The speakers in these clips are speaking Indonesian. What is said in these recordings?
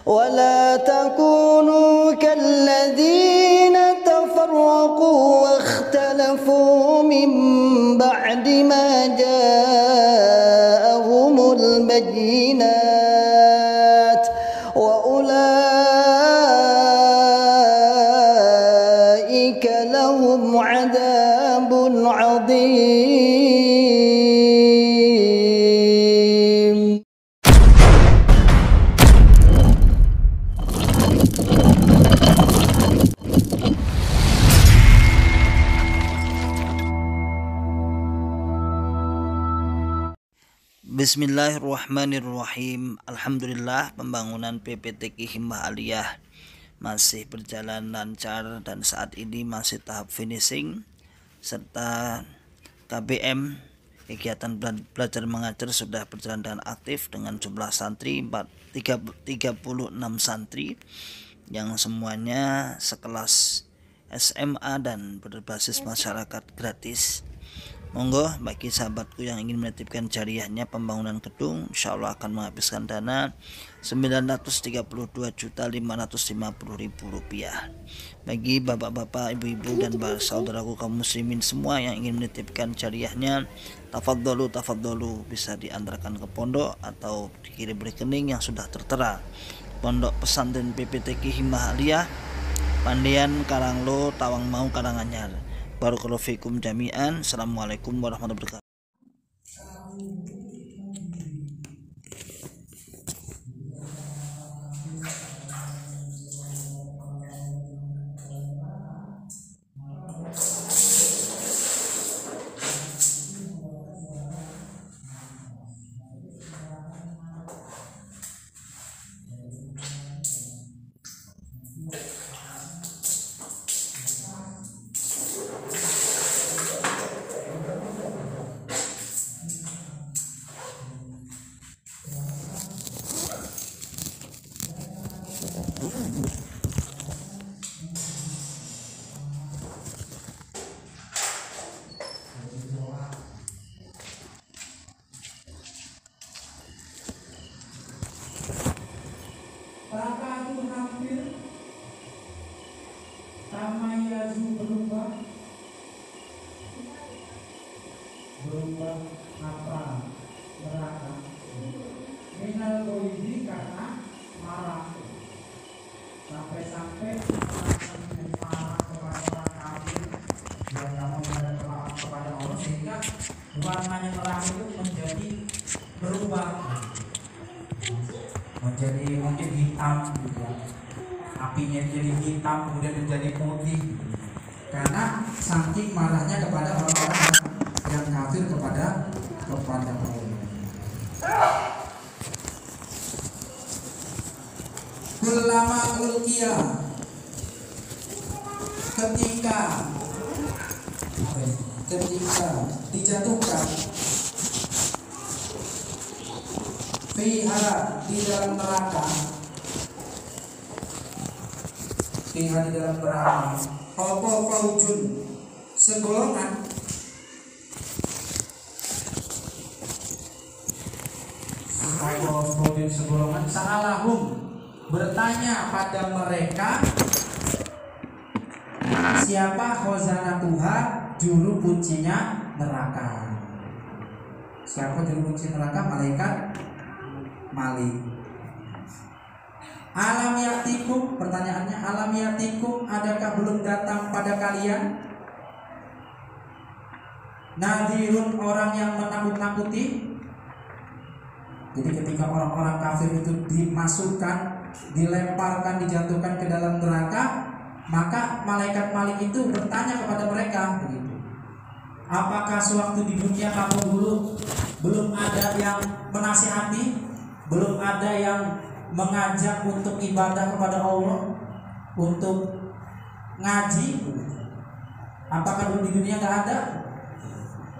ولا تكونوا كالذين تفرقوا واختلفوا من بعد ما جاءهم البينات وأولئك لهم عذاب عظيم. Bismillahirrahmanirrahim. Alhamdulillah, pembangunan PPTQ Himbah Aliyah masih berjalan lancar dan saat ini masih tahap finishing, serta KBM kegiatan belajar mengajar sudah berjalan dengan aktif dengan jumlah santri 36 santri yang semuanya sekelas SMA dan berbasis masyarakat gratis. Monggo bagi sahabatku yang ingin menitipkan jariahnya pembangunan gedung, insya Allah akan menghabiskan dana Rp932.550.000. Bagi bapak-bapak, ibu-ibu dan saudaraku kaum muslimin semua yang ingin menitipkan jariahnya, tafadholu bisa diantarkan ke pondok atau dikirim rekening yang sudah tertera. Pondok Pesantren PPTQ Himbah Aliyah, Pandian Karanglo, Tawangmau, Karanganyar. Barakallahu fikum jami'an. Assalamualaikum warahmatullahi wabarakatuh. Rakatul hampir tamayyazu berubah apa neraka minal goibi karena marah sampai-sampai marah kepada orang kafir yang tidak mau kepada Allah, sehingga warnanya neraka itu menjadi berubah menjadi mungkin hitam gitu. Apinya jadi hitam kemudian menjadi putih karena saking marahnya kepada orang-orang yang kafir kepada Allah. Kullama ulqiya, ketika dijatuhkan fiha, di dalam neraka, apa faujun, segolongan, sa'alahum, bertanya pada mereka, siapa khazanatuha, juru kuncinya neraka. Siapa juru kunci neraka? Malaikat Malik. Alam yatikum, pertanyaannya, alam yatikum, adakah belum datang pada kalian nadhirun, orang yang menakut-nakuti? Jadi ketika orang-orang kafir itu dimasukkan, dilemparkan, dijatuhkan ke dalam neraka, maka malaikat Malik itu bertanya kepada mereka begitu, apakah sewaktu di dunia kamu dulu belum ada yang menasihati, belum ada yang mengajak untuk ibadah kepada Allah, untuk ngaji? Apakah dulu di dunia gak ada?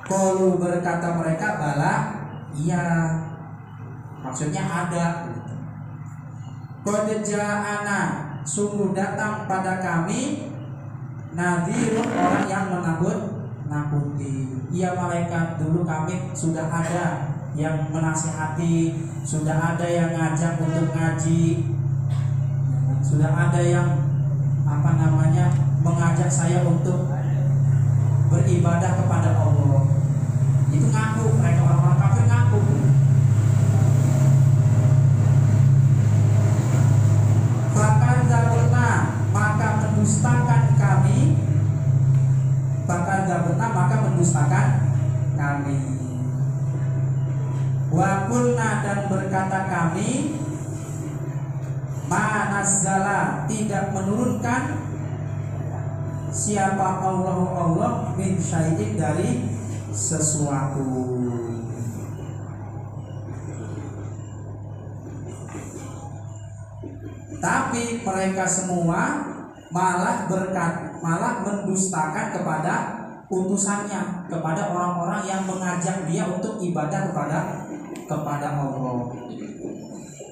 Qalu, berkata mereka, bala, iya, maksudnya ada. Qad ja'ana, sungguh datang pada kami nadhirun, orang yang menakut-nakuti. Iya malaikat, dulu kami sudah ada yang menasihati, sudah ada yang ngajak untuk ngaji, Sudah ada yang mengajak saya untuk beribadah kepada Allah. Itu ngaku, mereka orang-orang kafir ngaku. Maka mendustakan kami. Wa qulna, dan berkata kami, ma nazzala, tidak menurunkan siapa Allah min syai'in, dari sesuatu. Tapi mereka semua malah mendustakan kepada utusannya, kepada orang-orang yang mengajak dia untuk ibadah kepada Allah.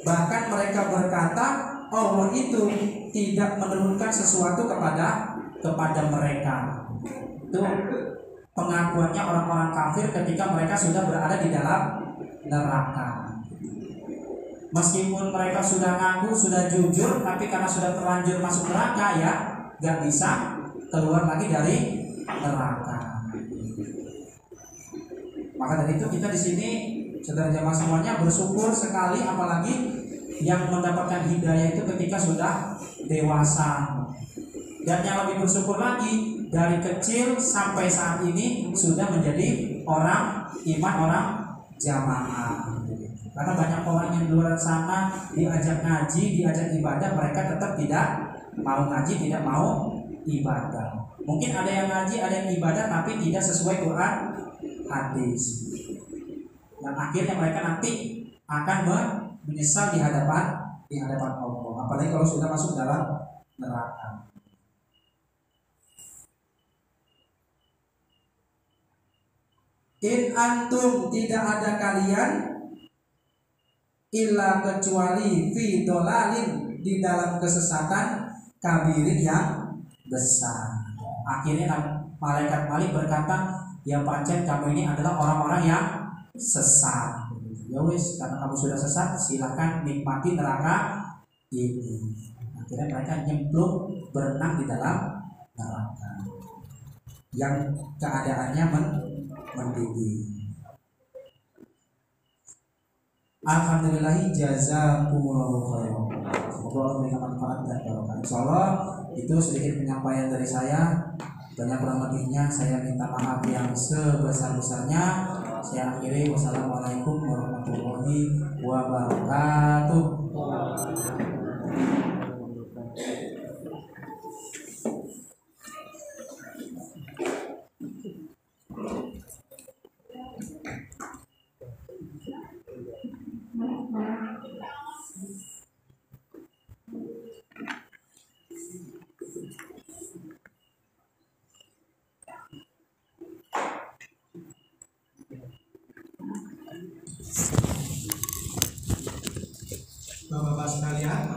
Bahkan mereka berkata Allah itu tidak menurunkan sesuatu kepada mereka. Itu pengakuannya orang-orang kafir ketika mereka sudah berada di dalam neraka. Meskipun mereka sudah ngaku, sudah jujur, tapi karena sudah terlanjur masuk neraka, ya gak bisa keluar lagi dari neraka. Maka dari itu kita di sini, saudara jamaah semuanya, bersyukur sekali, apalagi yang mendapatkan hidayah itu ketika sudah dewasa. Dan yang lebih bersyukur lagi, dari kecil sampai saat ini sudah menjadi orang iman, orang jamaah. Karena banyak orang yang di luar sana diajak ngaji, diajak ibadah, mereka tetap tidak mau ngaji, tidak mau ibadah. Mungkin ada yang ngaji, ada yang ibadah, tapi tidak sesuai Quran, hadis. Dan akhirnya mereka nanti akan menyesal di hadapan Allah. Apalagi kalau sudah masuk dalam neraka. In antum, tidak ada kalian, illa kecuali fi dolalin, di dalam kesesatan, kabirin yang besar. Akhirnya malaikat Malik berkata, ya pancen kamu ini adalah orang-orang yang sesat. Ya wis, karena kamu sudah sesat, silahkan nikmati neraka ini. Akhirnya mereka nyemplung, berenang di dalam neraka yang keadaannya mendidih. Alhamdulillahi jazakumullahu khairan. Semoga Allah memberikan manfaat dan barokah. Insyaallah itu sedikit penyampaian dari saya. Banyak kurang lebihnya saya minta maaf yang sebesar-besarnya. Saya akhiri, wassalamualaikum warahmatullahi wabarakatuh. Bapak-bapak sekalian,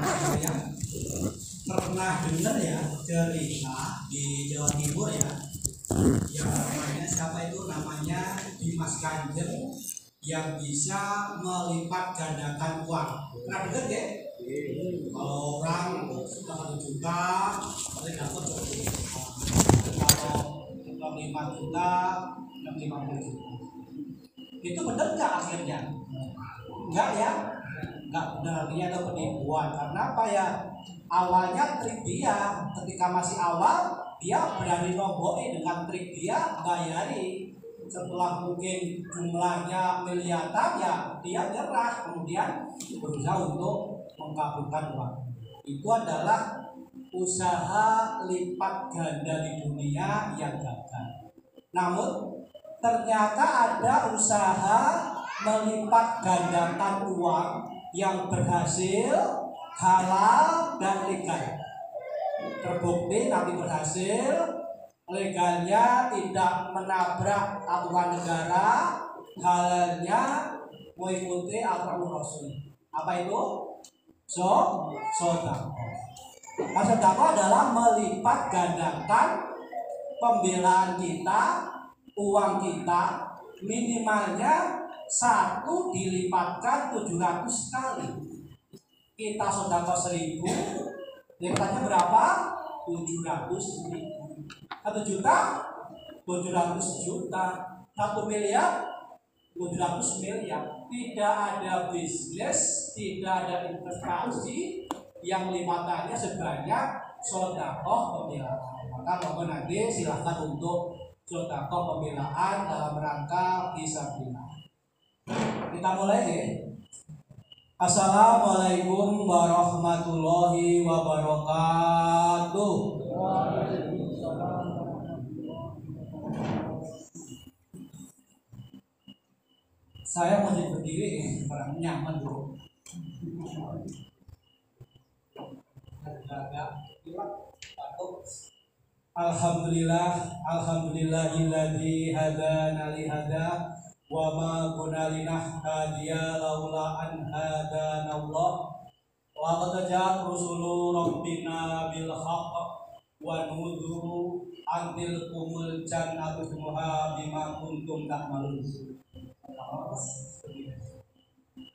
pernah dengar ya cerita di Jawa Timur ya, yang namanya siapa itu, namanya Dimas Kanjeng, yang bisa melipat gandakan uang. Pernah dengar ya? Kalau orang 1 juta, paling dapat 2 juta. Kalau 5 juta, 50 juta. Itu benar nggak akhirnya? Enggak ya? Enggak benar, dia ada penipuan. Karena apa ya? Awalnya trik dia, ketika masih awal dia berani nogoi dengan trik dia, bayari. Setelah mungkin jumlahnya miliaran, ya dia nyerah, kemudian berusaha untuk mengkabulkan uang. Itu adalah usaha lipat ganda di dunia yang gagal. Namun ternyata ada usaha melipat gandakan uang yang berhasil, halal dan legal. Terbukti nanti berhasil, legalnya tidak menabrak aturan negara, halalnya mengikuti aturan Rasul. Apa itu? Sedekah. Sedekah adalah melipat gandakan pembelaan kita, uang kita, minimalnya 1 dilipatkan 700 kali. Kita sedekah 1000, Nikmatnya berapa? 700.000. 1.700.000. 1 miliar 700 miliar. Tidak ada bisnis, tidak ada investasi yang lipatannya sebanyak sedekah pembelaan. Maka mohon nanti silahkan untuk sedekah pembelaan dalam rangka fisabilillah. Kita mulai ya. Assalamualaikum warahmatullahi wabarakatuh. Saya mau berdiri, barang nyaman dulu. Alhamdulillahilladzi hadana li hada wa ma kunna linahtadiya laula an hadanallah wa qad ja'at rusulu rabbina bil haqq wa nudhu antil kumul jannatu muha bima kuntum ta'malun.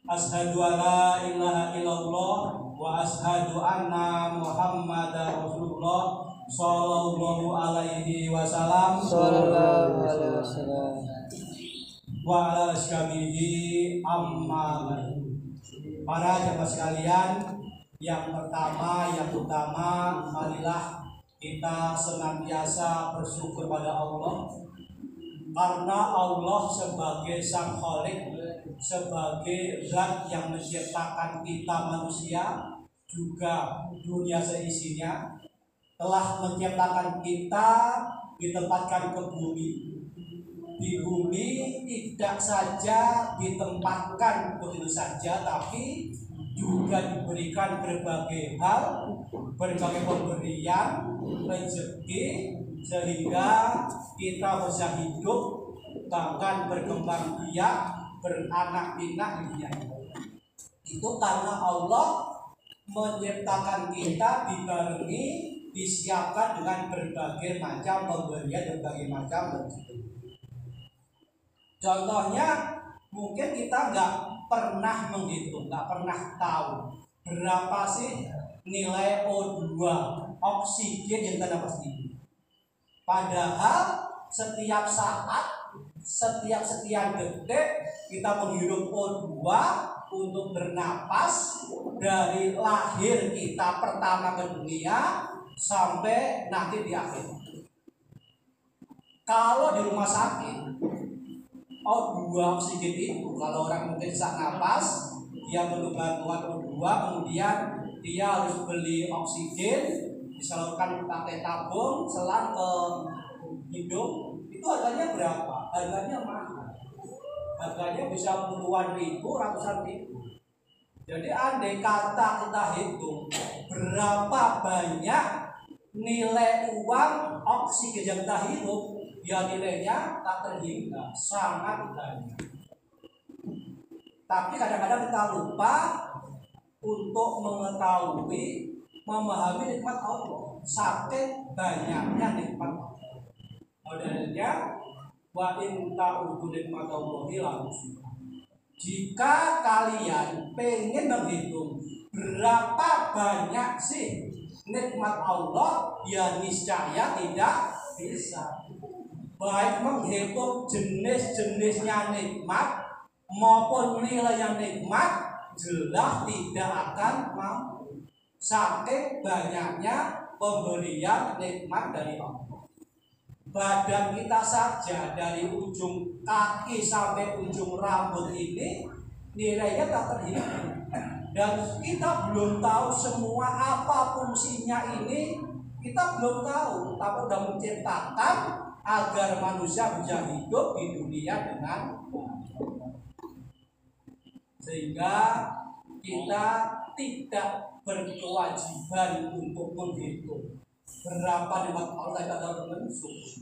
Asyhadu an la ilaha illallah wa asyhadu anna muhammadar rasulullah sallallahu alaihi wasallam wa ala ashabihi amma ba'du. Para jemaah sekalian, yang pertama, yang utama, marilah kita senantiasa bersyukur pada Allah, karena Allah sebagai Sang Khalik, sebagai zat yang menciptakan kita manusia, juga dunia seisinya, telah menciptakan kita, ditempatkan ke bumi. Di bumi tidak saja ditempatkan begitu saja, tapi juga diberikan berbagai hal, berbagai pemberian, rezeki, sehingga kita bisa hidup, bahkan berkembang biak, beranak pinak di dunia ini. Itu karena Allah menciptakan kita dibarengi, disiapkan dengan berbagai macam pemberian, berbagai macam rezeki. Contohnya, mungkin kita nggak pernah menghitung, nggak pernah tahu berapa sih nilai O2, oksigen yang kita dapat hidup. Padahal setiap saat, setiap sekian detik kita menghirup O2 untuk bernapas dari lahir kita pertama ke dunia sampai nanti di akhir. Kalau di rumah sakit, O2 oksigen itu kalau orang mungkin sesak napas, dia perlu bantuan O2, kemudian dia harus beli oksigen, disalurkan pakai tabung, selang ke hidung. Itu harganya berapa? Harganya mahal. Harganya bisa puluhan ribu, ratusan ribu. Jadi andai kata kita hitung berapa banyak nilai uang oksigen yang kita hidup, ya nilainya tak terhingga, sangat banyak. Tapi kadang-kadang kita lupa untuk mengetahui, memahami nikmat Allah, saking banyaknya nikmat Allah. Modelnya wa in ta'udu nikmatallahi la tuhsuha. Jika kalian pengen menghitung berapa banyak sih nikmat Allah, ya niscaya tidak bisa. Baik menghitung jenis-jenisnya nikmat maupun nilainya nikmat, jelas tidak akan mampu. Saking banyaknya pemberian nikmat dari Allah. Badan kita saja dari ujung kaki sampai ujung rambut ini nilainya tak terhitung. Dan kita belum tahu semua apa fungsinya ini, kita belum tahu. Tapi sudah menciptakan agar manusia bisa hidup di dunia dengan baik. Sehingga kita tidak berkewajiban untuk menghitung berapa nikmat Allah yang ada bersyukur.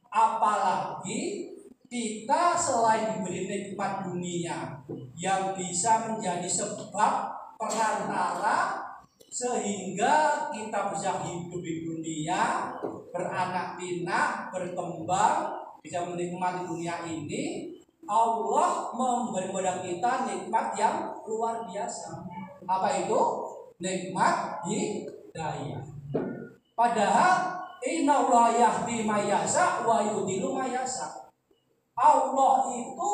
Apalagi kita selain diberi nikmat dunia yang bisa menjadi sebab perantara sehingga kita bisa hidup di dunia, beranak pinak, berkembang, bisa menikmati dunia ini. Allah memberi kepada kita nikmat yang luar biasa. Apa itu? Nikmat daya. Padahal innallaha yahdi may yasha wa yudhillu may yasha. Allah itu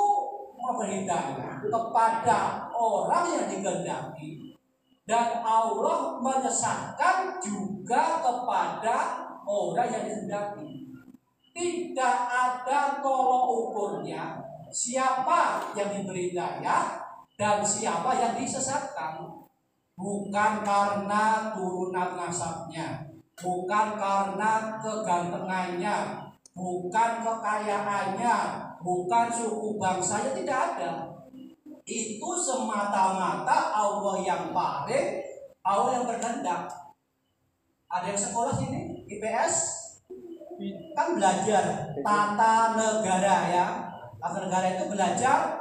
memberi hidayah kepada orang yang dikehendaki, dan Allah menyesatkan juga kepada orang yang dikehendaki. Tidak ada tolok ukurnya siapa yang diberi hidayah dan siapa yang disesatkan. Bukan karena turunan nasabnya, bukan karena kegantengannya, bukan kekayaannya, bukan suku bangsanya, tidak ada. Itu semata-mata Allah yang paling, Allah yang berkehendak. Ada yang sekolah sini IPS kan belajar tata negara ya. Tata negara itu belajar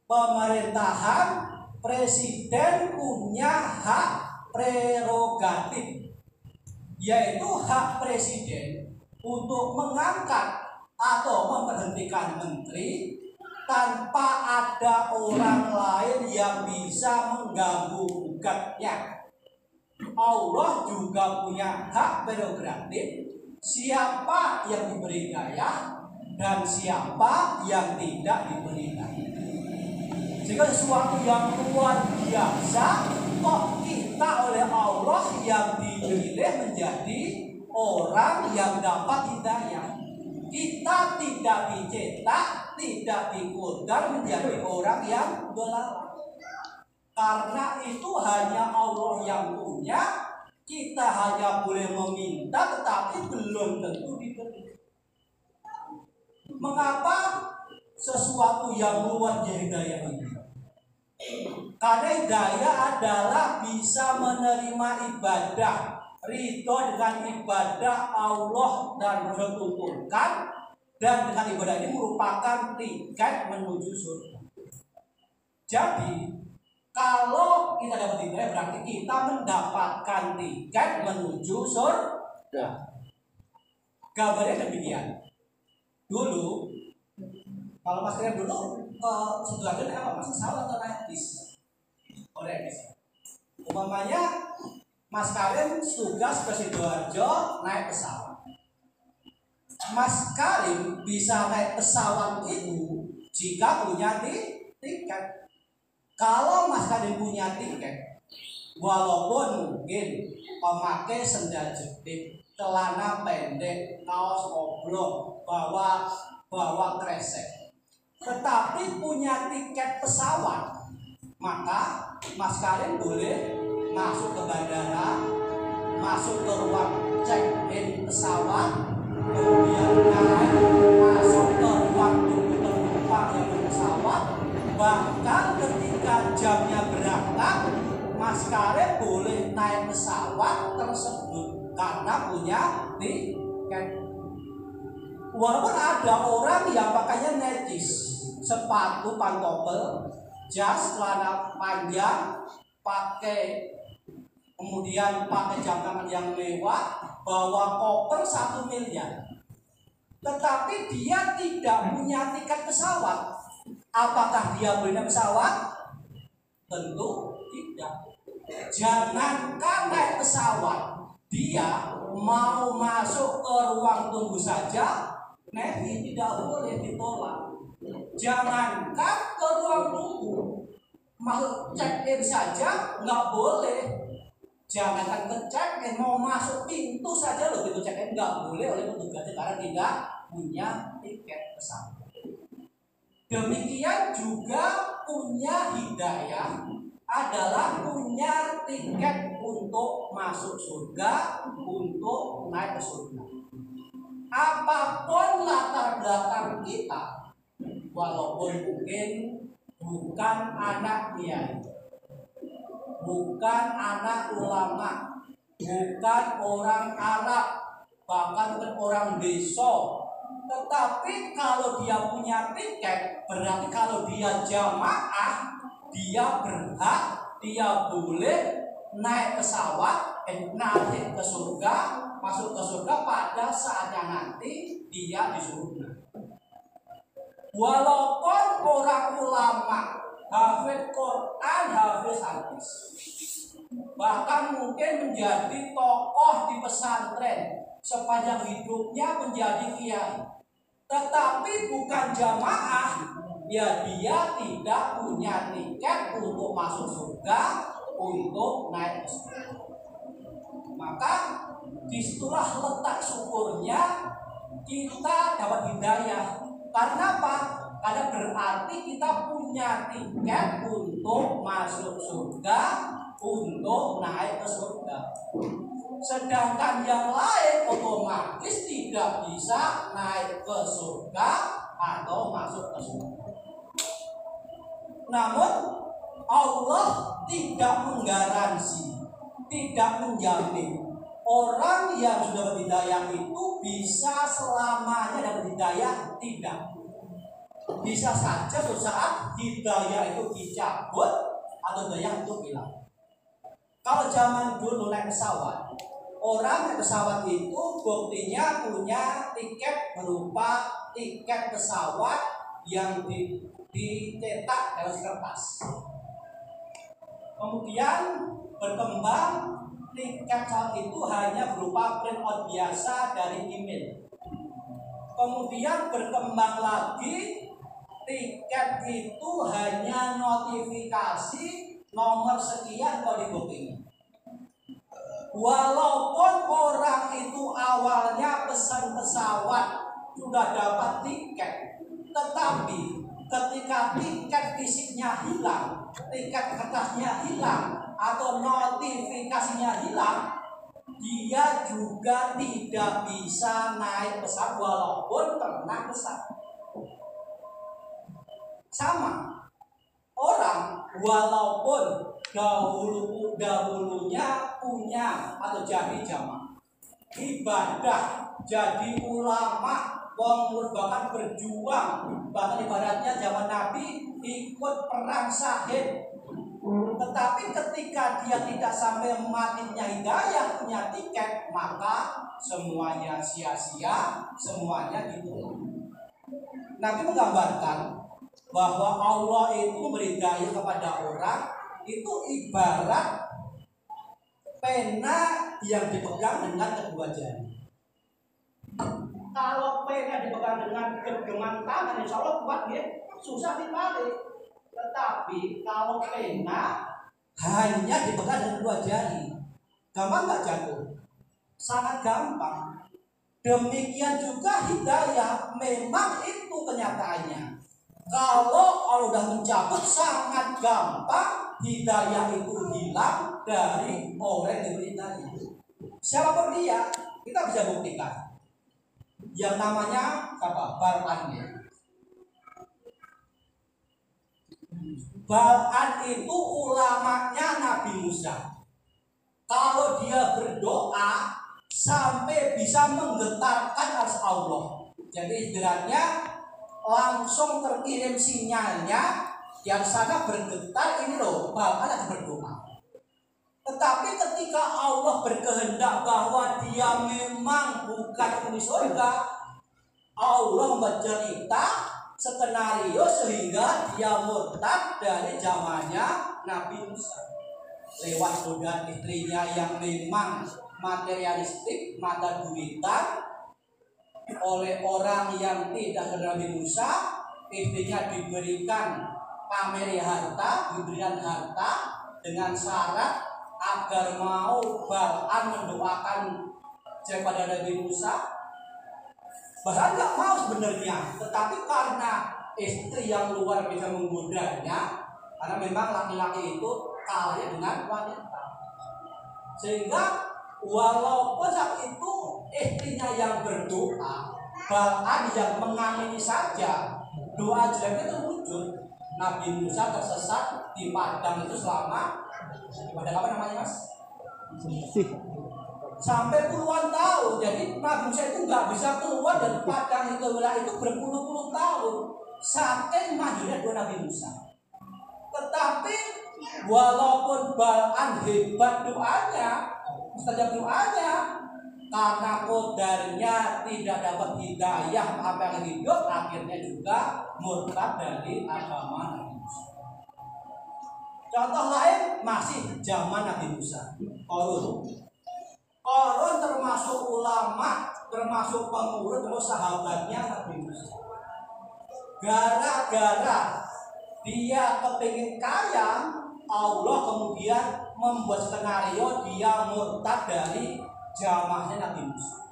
pemerintahan, presiden punya hak prerogatif, yaitu hak presiden untuk mengangkat atau memberhentikan menteri tanpa ada orang lain yang bisa mengganggu gugatnya. Allah juga punya hak prerogatif siapa yang diberi hidayah dan siapa yang tidak diberi hidayah. Sehingga sesuatu yang luar biasa kok kita oleh Allah yang dipilih menjadi orang yang dapat hidayah. Kita tidak dicetak, tidak dikodar menjadi orang yang dolar. Karena itu hanya Allah yang punya. Kita hanya boleh meminta, tetapi belum tentu diberi. Mengapa sesuatu yang luar biasa hidayah ini? Karena hidayah adalah bisa menerima ibadah, ridho dengan ibadah Allah dan Rasul tuntunkan, dan dengan ibadah ini merupakan tiket menuju surga. Jadi kalau kita dapat hidayah berarti kita mendapatkan tiket menuju surga. Gambarnya demikian. Dulu, kalau Mas Kira dulu situasi apa? Mas pesawat atau naik bis? Naik bis. Umpamanya Mas Karim tugas ke Sidoarjo naik pesawat. Mas Karim bisa naik pesawat itu jika punya tiket. Kalau Mas Karim punya tiket, walaupun mungkin memakai sendal jepit, celana pendek, kaos oblong, bawa kresek, tetapi punya tiket pesawat, maka Mas Karim boleh masuk ke bandara, masuk ke ruang check-in pesawat, kemudian naik, masuk ke ruang tunggu penumpang yang pesawat. Bahkan ketika jamnya berangkat, Mas Karim boleh naik pesawat tersebut karena punya tiket. Walaupun ada orang yang pakainya netis, sepatu pantofel, jas, celana panjang, kemudian pakai jam tangan yang mewah, bawa koper 1 miliar, tetapi dia tidak punya tiket pesawat. Apakah dia boleh naik pesawat? Tentu tidak. Jangankan naik pesawat, dia mau masuk ke ruang tunggu saja, tidak boleh ditolak. Jangankan ke ruang tunggu, mau check-in saja nggak boleh. Jangankan ke check-in, mau masuk pintu saja loh, pintu check-in nggak boleh oleh petugasnya karena tidak punya tiket pesawat. Demikian juga punya hidayah adalah punya tiket untuk masuk surga, untuk naik ke surga. Apapun latar belakang kita, walaupun mungkin bukan anak kiai, bukan anak ulama, bukan orang Arab, bahkan bukan orang desa, tetapi kalau dia punya tiket, berarti kalau dia jamaah, dia berhak, dia boleh naik pesawat, nanti ke surga, masuk ke surga pada saatnya nanti dia di surga. Walaupun orang ulama, hafid Quran, hafiz hadis, bahkan mungkin menjadi tokoh di pesantren, sepanjang hidupnya menjadi kiai, tetapi bukan jamaah, ya dia tidak punya tiket untuk masuk surga, untuk naik ke surga. Maka disitulah letak syukurnya kita dapat hidayah. Karena apa? Karena berarti kita punya tiket untuk masuk surga, untuk naik ke surga. Sedangkan yang lain otomatis tidak bisa naik ke surga atau masuk ke surga. Namun Allah tidak menggaransi, tidak menjamin orang yang sudah berhidayah itu bisa selamanya dapat hidayah. Tidak. Bisa saja suatu saat hidayah itu dicabut atau hidayah itu hilang. Kalau zaman dulu naik pesawat, orang naik pesawat itu buktinya punya tiket berupa tiket pesawat yang dicetak dalam kertas. Kemudian berkembang tiket pesawat itu hanya berupa print out biasa dari email. Kemudian berkembang lagi tiket itu hanya notifikasi nomor sekian kalau di booking. Walaupun orang itu awalnya pesan pesawat sudah dapat tiket, tetapi ketika tiket fisiknya hilang, tiket kertasnya hilang, atau notifikasinya hilang, dia juga tidak bisa naik pesawat walaupun pernah pesan. Sama orang walaupun dahulunya punya atau jadi jamaah ibadah, jadi ulama, bahkan berjuang, bahkan ibaratnya zaman Nabi ikut perang syahid. Tetapi ketika dia tidak sampai matinya hidayah, punya tiket, maka semuanya sia-sia, semuanya ditolak. Nabi menggambarkan bahwa Allah itu memberi hidayah kepada orang itu ibarat pena yang dipegang dengan kedua jari. Kalau pena dipegang dengan genggaman tangan, insya Allah kuat ya, susah ditarik. Tetapi kalau pena hanya dipegang dengan kedua jari, gampang nggak jatuh? Sangat gampang. Demikian juga hidayah, memang itu kenyataannya. Kalau Allah sudah mencabut, sangat gampang hidayah itu hilang dari orang yang diberi hidayah. Siapapun dia, kita bisa buktikan. Yang namanya apa? Bal'an. Bal'an itu ulamanya Nabi Musa. Kalau dia berdoa sampai bisa menggetarkan arsy Allah. Jadi istilahnya langsung terkirim sinyalnya yang sana bergetar, ini loh Bal'an lagi berdoa. Tetapi ketika Allah berkehendak bahwa dia memang bukan penghuni surga, Allah membuat cerita skenario sehingga dia murtad dari zamannya Nabi Musa lewat godaan istrinya yang memang materialistik, mata duitan. Oleh orang yang tidak kenal Nabi Musa, istrinya diberikan pameri harta, diberikan harta dengan syarat agar mau Bal'an mendoakan kepada Nabi Musa. Bahkan nggak mau sebenarnya, tetapi karena istri yang luar biasa menggodanya, karena memang laki-laki itu kaya dengan wanita, sehingga walaupun saat itu istrinya yang berdoa, Bal'an yang mengamini saja, doa jelek itu wujud. Nabi Musa tersesat di padang itu selama, padang apa namanya mas? Sampai puluhan tahun. Jadi Nabi Musa itu nggak bisa keluar dari padang itu, wilayah itu berpuluh-puluh tahun. Saking majunya doa Nabi Musa. Tetapi walaupun Bal'an hebat doanya, mustajab doanya, karena kodarnya tidak dapat hidayah apa yang hidup, akhirnya juga murtad dari agama Nabi Musa. Contoh lain masih zaman Nabi Musa, Qarun. Qarun termasuk ulama, termasuk pengurus, termasuk sahabatnya Nabi Musa. Gara-gara dia kepingin kaya, Allah kemudian membuat skenario dia murtad dari jamaahnya Nabi Musa.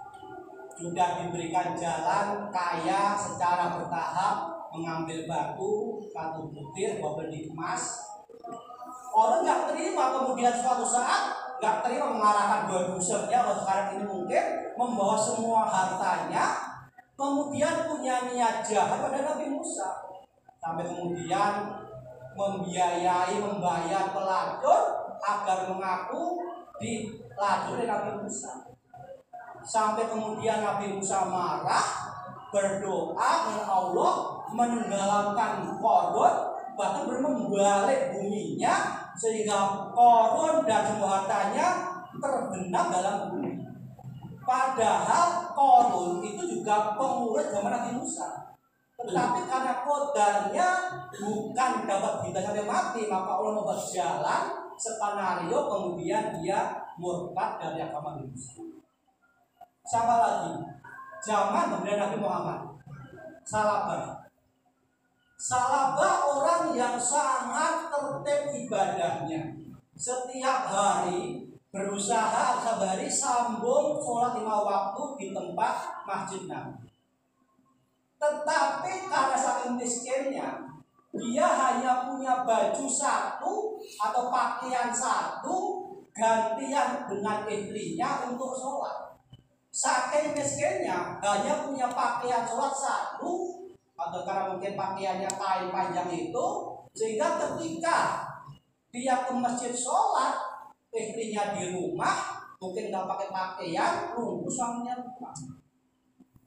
Sudah diberikan jalan kaya secara bertahap, mengambil batu, satu butir, beli emas. Orang nggak terima, kemudian suatu saat nggak terima mengarahkan dua dusurnya. Kalau sekarang ini mungkin membawa semua hartanya, kemudian punya niat jahat pada Nabi Musa, sampai kemudian membayar pelacur agar mengaku dilacuri Nabi Musa. Sampai kemudian Nabi Musa marah, berdoa kepada Allah menenggelamkan Qarun, bahkan membalik buminya sehingga Qarun dan semua hartanya terbenam dalam bumi. Padahal Qarun itu juga pengurus zaman Nabi Musa. Tetapi karena kodarnya bukan dapat kita sampai mati, maka Allah membuat jalan skenario kemudian dia murtad dari agama Nabi Musa. Siapa lagi? Zaman kemudian Nabi Muhammad. Salabah orang yang sangat tertib ibadahnya. Setiap hari berusaha sehari sambung sholat 5 waktu di tempat masjid Nabi. Tetapi karena saking miskinnya, dia hanya punya baju satu atau pakaian satu gantian dengan istrinya untuk sholat. Saking miskinnya hanya punya pakaian sholat satu, atau karena mungkin pakaiannya kain panjang itu, sehingga ketika dia ke masjid sholat, istrinya di rumah mungkin nggak pakai pakaian, nunggu suaminya rumah.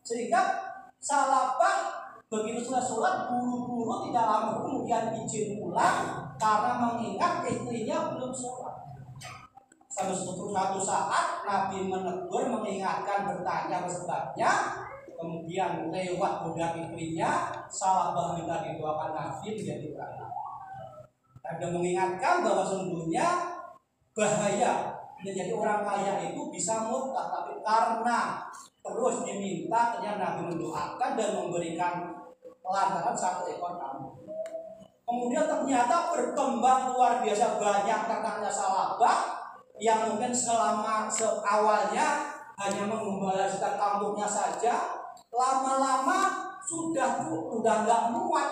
Sehingga salafah begitu sudah sholat buru-buru tidak lama kemudian izin pulang karena mengingat istrinya belum sholat. Sampai suatu saat Nabi menegur, mengingatkan, bertanya sebabnya. Kemudian lewat budak istrinya, salafah minta didoakan Nabi menjadi kaya. Ada mengingatkan bahwa sesungguhnya bahaya menjadi orang kaya itu bisa murtad, tapi karena terus diminta, ternyata Nabi mendoakan dan memberikan lantaran 1 ekor kambing. Kemudian ternyata berkembang luar biasa banyak ternyata salafah yang mungkin selama awalnya hanya mengembala sekitar kampungnya saja, lama-lama sudah nggak muat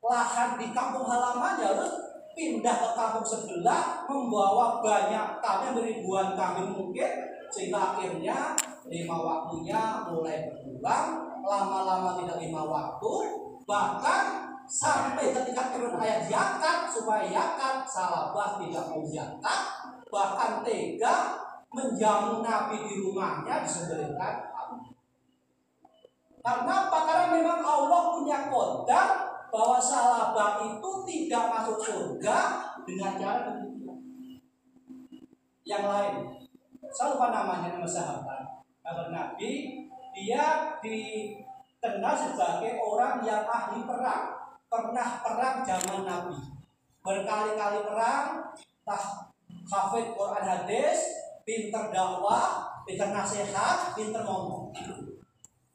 lahan di kampung halamannya, harus pindah ke kampung sebelah, membawa banyak kambing, ribuan kambing mungkin, sehingga akhirnya 5 waktunya mulai berulang, lama-lama tidak 5 waktu, bahkan sampai ketika turun ayat zakat supaya zakat, salafah tidak mau zakat, bahkan tega menjamu Nabi di rumahnya disembelihkan. Karena apa? Karena memang Allah punya qadar bahwa salafah itu tidak masuk surga dengan cara demikian. Yang lain, saya lupa namanya, nama sahabat, sahabat Nabi, dia dikenal sebagai orang yang ahli perang, pernah perang zaman Nabi, berkali-kali perang, hafid Quran hadis, pinter dakwah, pinter nasihat, pinter ngomong.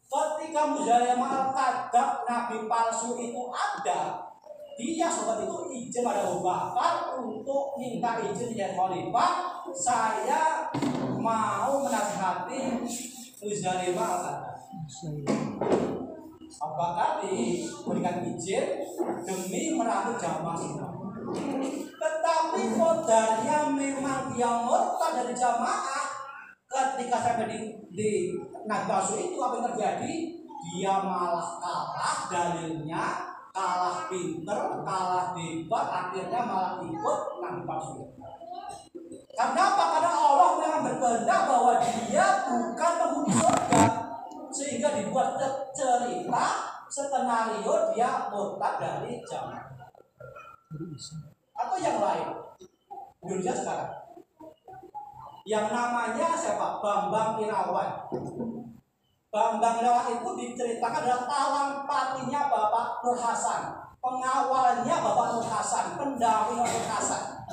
Ketika Muzailamatul Kadzdzab, nabi palsu itu ada, dia sobat itu izin pada Abu Bakar untuk minta izin dari khalifah, saya mau menasihati Muzailamatul Kadzdzab. Abu Bakar diberikan izin demi merangkul jamaah semua. Tetapi kodarnya memang dia murtad dari jamaah. Ketika sampai di Nabi itu apa yang terjadi? Dia malah kalah dalilnya, kalah pinter, kalah debat, akhirnya malah ikut Nabi palsu. Karena apa? Karena Allah memang berkehendak bahwa dia bukan penghuni surga, sehingga dibuat cerita skenario dia murtad dari jamaah. Atau yang lain, Indonesia sekarang yang namanya siapa? Bambang Irawan. Bambang Irawan itu diceritakan adalah talang patinya Bapak Nur Hasan, pengawalnya Bapak Nur Hasan, pendamping Nur Hasan.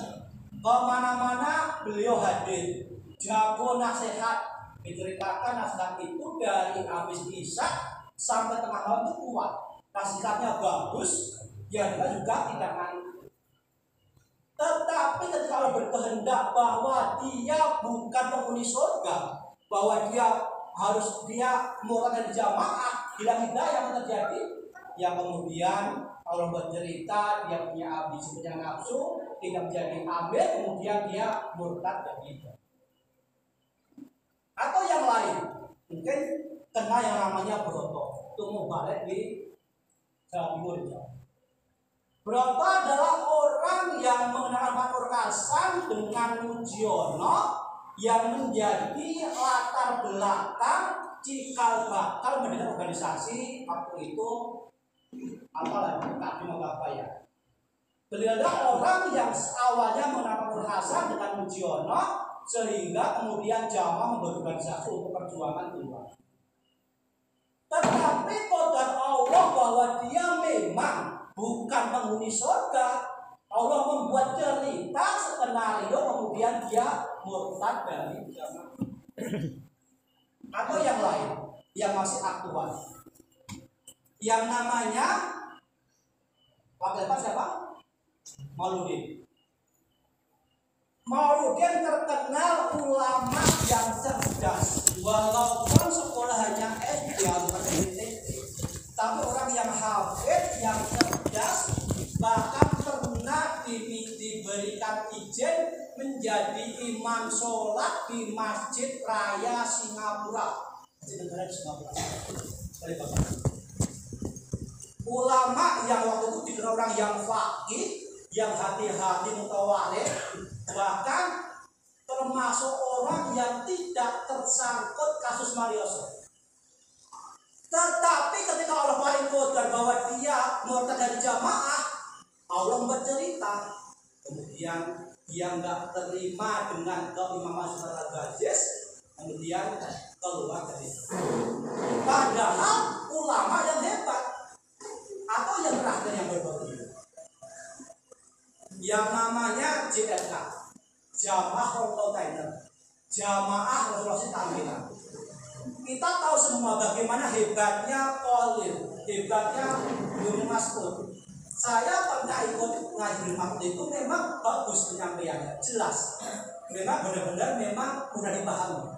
Kemana-mana beliau hadir, jago nasihat, diceritakan nasihat itu dari habis isya sampai tengah malam itu kuat. Nasihatnya bagus, dia juga tidak ngantuk. Tetapi ketika Allah berkehendak bahwa dia bukan penghuni surga, bahwa dia murtad dari jamaah, tidak yang terjadi, yang kemudian Allah bercerita dia punya ambisi, punya nafsu, tidak menjadi amil, kemudian dia murtad dari itu. Atau yang lain, mungkin kena yang namanya Broto, itu mau balik di Jawa Timur. Broto adalah orang yang mengenal Matur Kasan dengan Mujiono yang menjadi latar belakang cikal bakal mendirikan organisasi waktu itu apalagi Kadin apa ya. Beliau adalah orang yang awalnya mengenal Matur Kasan dengan Mujiono sehingga kemudian Jamaah membentuk organisasi untuk perjuangan keluar. Tetapi qadar Allah bahwa dia memang bukan penghuni surga. Allah membuat cerita skenario kemudian dia murtad dari jamaah. Atau yang lain yang masih aktual, yang namanya wakil siapa? Mauludin. Mauludin terkenal ulama yang cerdas, walaupun sekolahnya SD atau tapi orang yang hafid, yang cerdas, bahkan pernah diberikan izin menjadi imam sholat di Masjid Raya Singapura. Masjid negara di Singapura. Ulama yang waktu itu dikenal orang yang faqih, yang hati-hati mutawarid, bahkan termasuk orang yang tidak tersangkut kasus Marioso. Tetapi ketika Allah paling qadar bahwa dia murtad dari jamaah, Allah bercerita, kemudian dia nggak terima dengan keimaman Sultan Al-Aziz, kemudian keluar dari itu. Padahal ulama yang hebat, atau yang terakhir yang berbeda, yang namanya JRK, Jamaah Rototainer, Jamaah Resolusi Tamina. Kita tahu semua bagaimana hebatnya Qaulil, hebatnya Ibnu Mas'ud. Saya pernah ikut ngaji Mas'ud itu memang bagus penyampaiannya, jelas. Memang benar-benar memang mudah dipahami.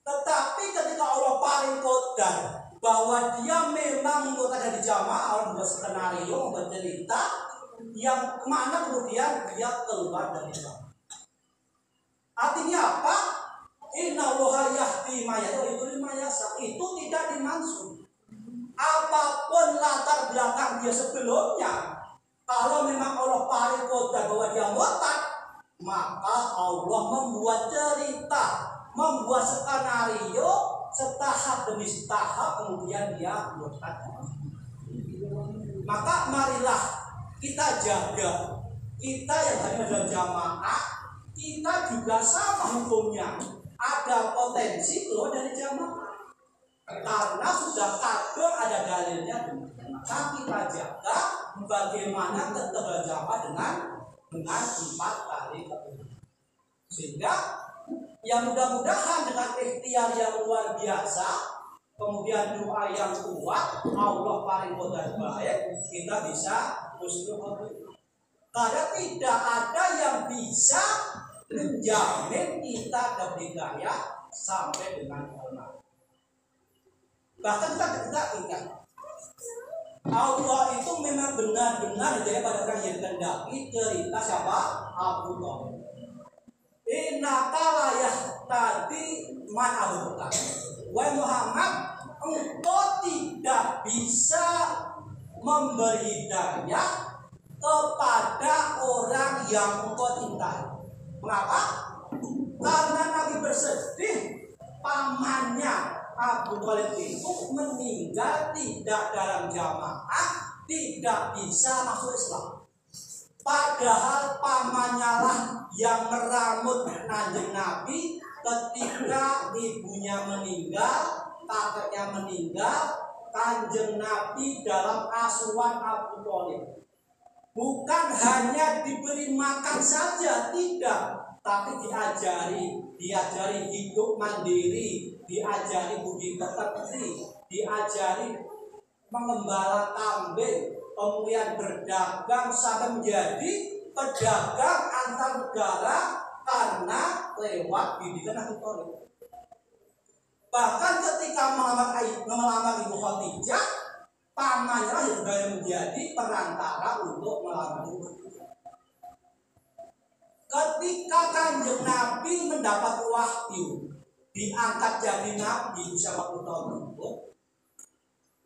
Tetapi ketika Allah paling qadar bahwa dia memang murtad dari jamaah, Allah membuat skenario, membuat cerita yang mana kemudian dia keluar dari jamaah. Artinya apa? Inna Allaha yahdi ma yasha, itu tidak dimaksud. Apapun latar belakang dia sebelumnya, kalau memang Allah paling qadar bahwa dia murtad, maka Allah membuat cerita, membuat skenario setahap demi setahap, kemudian dia murtad. Maka marilah kita jaga, kita yang hadir dalam jamaah, kita juga sama hukumnya. Ada potensi keluar dari jamaah karena sudah kadung ada dalilnya. Maka kita jaga bagaimana tetap jamaah dengan 4 kali kebenaran. Sehingga yang mudah-mudahan dengan ikhtiar yang luar biasa, kemudian doa yang kuat, Allah paling qadar baik, kita bisa husnul. Karena tidak ada yang bisa menjamin kita berdaya sampai dengan kiamat. Bahkan kita ingat, Allah itu memang benar-benar daya pada orang yang dikehendaki. Cerita siapa? Abu Thalib. Innaka la yahtadi man ahbabta. Wahai Muhammad, engkau tidak bisa memberi hidayah kepada orang yang engkau cintai. Mengapa? Karena Nabi bersedih pamannya Abu Thalib itu meninggal tidak dalam jamaah, tidak bisa masuk Islam. Padahal pamannya lah yang meramut Kanjeng Nabi ketika ibunya meninggal, kakeknya meninggal, Kanjeng Nabi dalam asuhan Abu Thalib. bukan hanya diberi makan saja, tidak, tapi diajari hidup mandiri, diajari budi pekerti, diajari mengembala kambing, kemudian berdagang sampai menjadi pedagang antar negara karena lewat didikan Abu Thalib. Bahkan ketika melamar Ibu Khadijah, pamannya yang menjadi perantara untuk melamar Ibu Khadijah. Ketika Kanjeng Nabi mendapat wahyu, diangkat jadi nabi bersama Abu Thalib,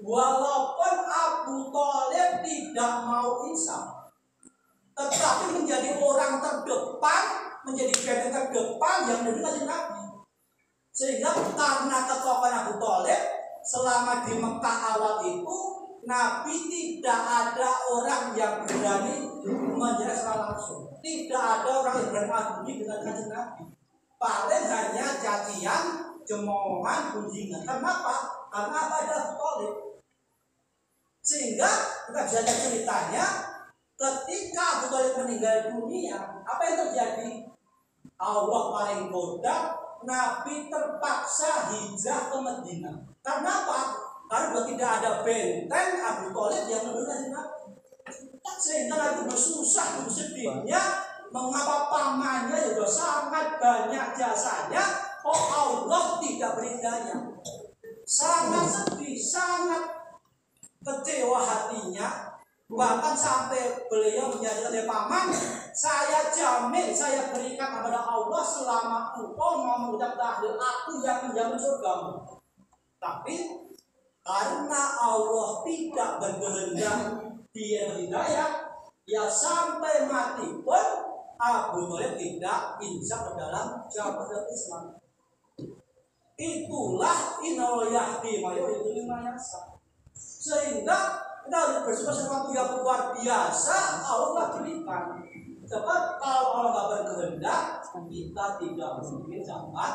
walaupun Abu Thalib tidak mau insaf, tetapi menjadi orang terdepan, menjadi generasi terdepan yang menjadi nabi. Sehingga karena ketokohan Abu Thalib selama di Mekah awal itu, Nabi tidak ada orang yang berani menyerah secara langsung. Tidak ada orang yang berani adu dengan Kanjeng Nabi. Paling hanya cacian, cemohan, kunjingan. Kenapa? Karena ada Abu Thalib. Sehingga kita bisa lihat ceritanya, ketika Abu Thalib meninggal dunia, apa yang terjadi? Allah paling bodoh, Nabi terpaksa hijrah ke Madinah. Karena apa? Karena tidak ada benteng Abu Thalib yang melindungi Nabi. Sehingga Nabi bersusah, bersedihnya, mengapa pamannya sudah sangat banyak jasanya, kok Allah tidak berhidayah. Sangat sedih, sangat kecewa hatinya. Bahkan sampai beliau menjadi oleh paman, saya jamin, saya berikan kepada Allah selama engkau mau mengucap tahlil, aku yang menjamin surgamu. Tapi karena Allah tidak berkehendak dia berhidayah, ya sampai mati pun Abu Thalib tidak insaf ke dalam jalan Islam. Itulah innallaha yahdi man yuridu man yasha. Sehingga kita harus bersyukur sesuatu yang luar biasa Allah berikan. Sebab kalau Allah tidak berkehendak, kita tidak mungkin dapat.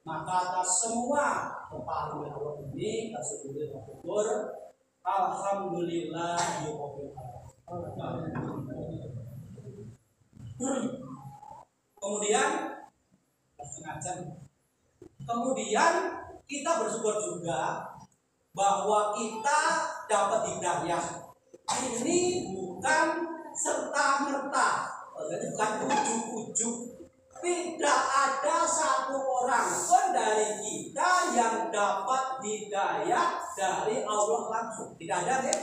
Maka atas semua kepahaman Allah ini kita bersyukur. Alhamdulillah Kemudian kita bersyukur juga bahwa kita dapat hidayah. Ini bukan serta-merta, bukan ujuk-ujuk. Tidak ada satu orang pun dari kita yang dapat hidayah dari Allah langsung. Tidak ada, ya?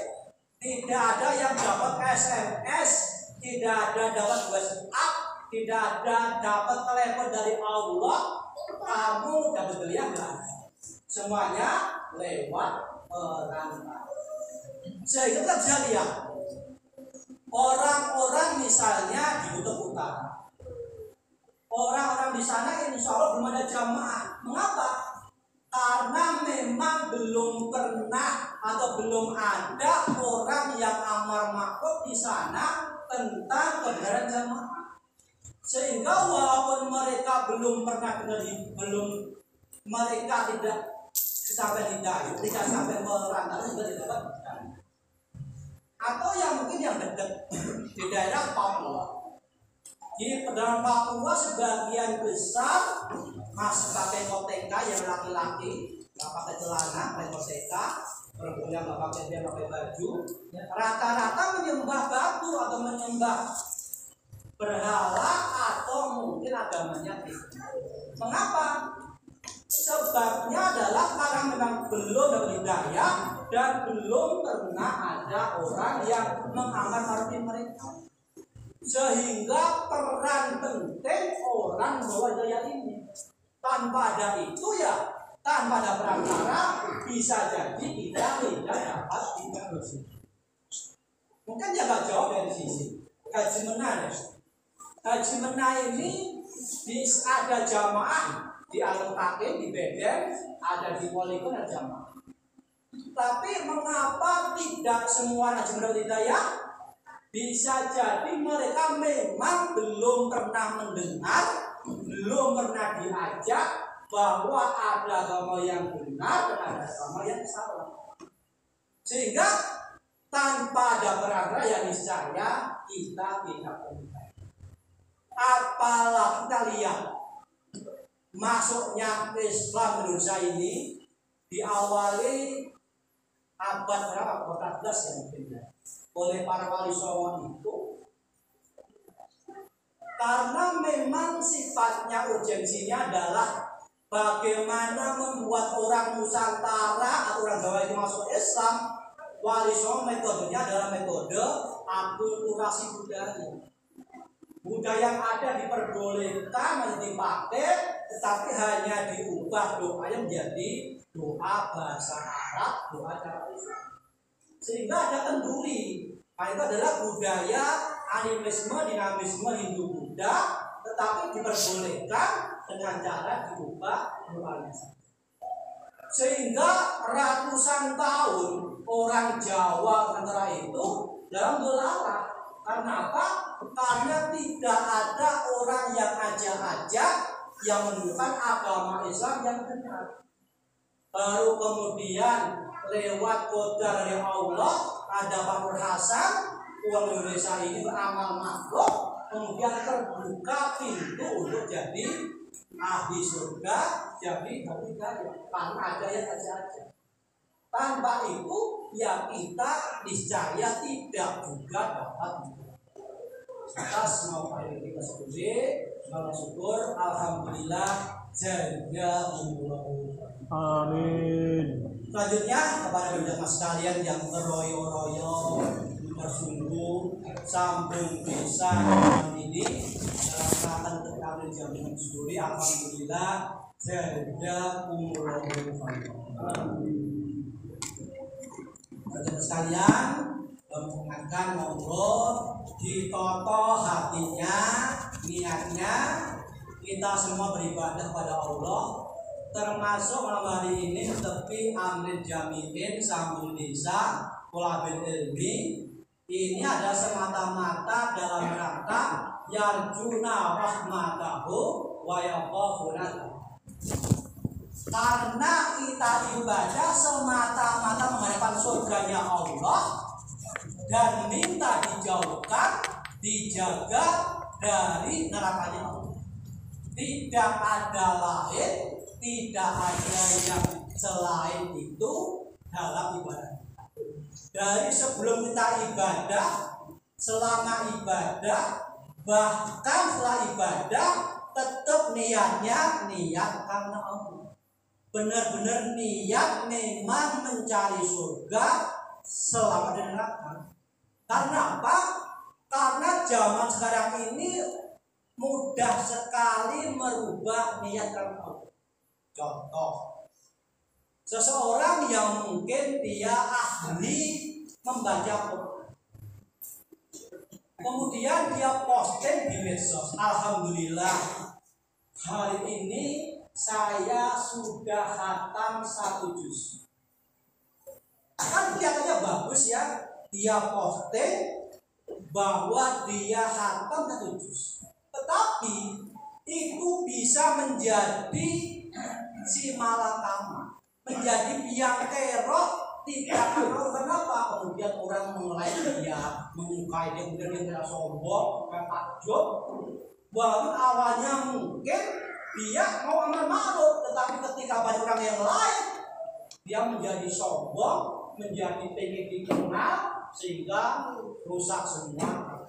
Tidak ada yang dapat SMS, tidak ada dapat WhatsApp, tidak ada dapat telepon dari Allah. Kamu dapat hidayah nggak? Semuanya lewat perantara. Sehingga kita bisa lihat orang-orang misalnya di Kutub Utara, orang-orang di sana insya Allah belum ada jamaah. Mengapa? Karena memang belum pernah atau belum ada orang yang amar ma'ruf di sana tentang kebenaran jamaah. Sehingga walaupun mereka belum pernah dengar, mereka tidak sampai hidayah, tidak sampai merantau juga tidak dapat. Atau yang mungkin yang dekat di daerah Papua. Di daerah Papua sebagian besar masih pakai koteka yang laki-laki, nggak pakai celana, pakai koteka, perempuan yang nggak pakai dia pakai baju. Rata-rata menyembah batu atau menyembah berhala atau mungkin agamanya tidak. Mengapa? Sebabnya adalah karena memang belum dapat hidayah dan belum pernah ada orang yang mengamar ma'ruf mereka. Sehingga peran penting orang membawa hidayah ini. Tanpa ada itu ya, tanpa ada perantara, bisa jadi kita tidak dapat hidayah. Mungkin ya gak jauh dari sisi Haji Menah. Haji Menah ini ada jamaah di Al-Takim, di Beden, ada di Polikon, ada jamaah. Tapi mengapa tidak semua Haji Menah hidayah? Bisa jadi mereka memang belum pernah mendengar, belum pernah diajak bahwa ada agama yang benar dan ada agama yang salah. Sehingga Tanpa ada perantara ya niscaya kita tidak berubah. Apalagi kita lihat masuknya Islam Indonesia ini diawali abad berapa? 14 ya mungkin ya, oleh para wali songo itu, karena memang sifatnya urgensinya adalah bagaimana membuat orang Nusantara atau orang Jawa itu masuk Islam. Wali songo metodenya adalah metode akulturasi budaya. Budaya yang ada diperbolehkan dan dipakai, tetapi hanya diubah doanya menjadi doa bahasa Arab, doa cara Islam. Sehingga ada kenduri. Nah, itu adalah budaya animisme, dinamisme Hindu-Buddha, tetapi diperbolehkan dengan cara diubah doanya. Sehingga ratusan tahun orang Jawa antara itu dalam dolara. Karena apa? Karena tidak ada orang yang aja-aja yang menunjukkan agama Islam yang benar. Baru kemudian lewat qadar dari Allah ada Pak Nur Hasan, uang Indonesia ini beramal makhluk, kemudian terbuka pintu untuk jadi ahli surga, jadi ahli daya. Karena ada yang aja-aja. Tanpa itu ya kita niscaya tidak juga dapat. Atas mau kita syukur, alhamdulillah, jazakumullahu. Amin. Selanjutnya kepada jemaah sekalian yang beroyo-royo, bersungguh, sambung bisa ini dalam keadaan terkait jaminan sendiri, alhamdulillah, jazakumullahu. Jemaah sekalian, mengingatkan ngobrol, ditoto hatinya, niatnya, kita semua beribadah pada Allah, termasuk malam hari ini tepi amrin jamiin sambung desa kulabil ilmi. Ini ada semata-mata dalam rangka yarjuna rahmatahu wa yakhafuna. Karena kita ibadah semata-mata mengharapkan surganya Allah dan minta dijauhkan, dijaga dari nerakanya Allah. Tidak ada lain, tidak ada yang selain itu dalam ibadah. Dari sebelum kita ibadah, selama ibadah, bahkan setelah ibadah, tetap niatnya niat karena Allah. Benar-benar niat memang mencari surga selama di neraka. Karena apa? Karena zaman sekarang ini mudah sekali merubah niat karena Allah. Contoh, seseorang yang mungkin dia ahli membaca Quran, kemudian dia posting di medsos, alhamdulillah hari ini saya sudah khatam 1 juz. Kan kelihatannya bagus ya, dia posting bahwa dia khatam 1 juz. Tetapi itu bisa menjadi si malakama, menjadi biang kerok, tidak tahu kenapa kemudian orang menilai dia, menyukai dia, kemudian dia sombong, takjub. Walaupun awalnya mungkin dia mau amal ma'ruf, tetapi ketika banyak orang yang lain, dia menjadi sombong, menjadi pengen dikenal, sehingga rusak semua.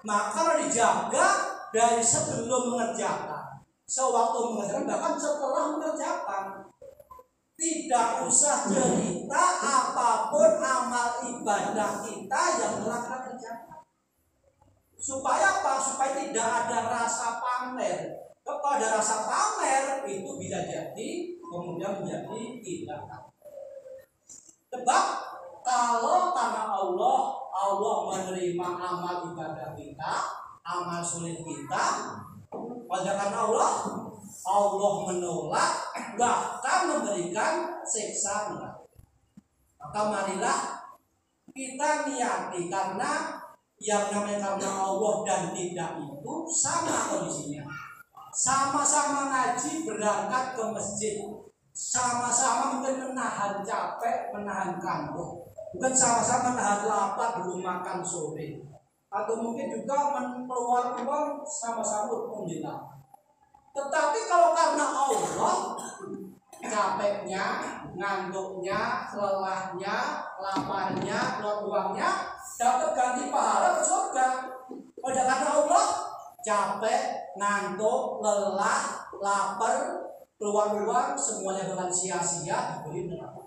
Maka kalau dijaga dari sebelum mengerjakan, sewaktu mengerjakan, bahkan setelah mengerjakan, tidak usah cerita apapun amal ibadah kita yang telah kita kerjakan. Supaya apa? Supaya tidak ada rasa pamer. Kalau ada rasa pamer, itu bisa jadi kemudian menjadi tidak. Sebab kalau karena Allah menerima amal ibadah kita, amal sulit kita, pada karena Allah menolak, bahkan memberikan siksa neraka. Maka marilah kita niati, karena yang namanya karena Allah dan tidak itu sama kondisinya. Sama-sama ngaji, berangkat ke masjid, sama-sama mungkin menahan capek, menahan kantuk, Bukan sama-sama nahan lapar belum makan sore, atau mungkin juga keluar uang sama-sama untuk membela. Tetapi kalau karena Allah, capeknya, ngantuknya, lelahnya, laparnya, keluar uangnya dapat ganti pahala ke surga. Pada karena Allah, capek, ngantuk, lelah, lapar, keluar uang, semuanya dengan sia-sia diberi neraka.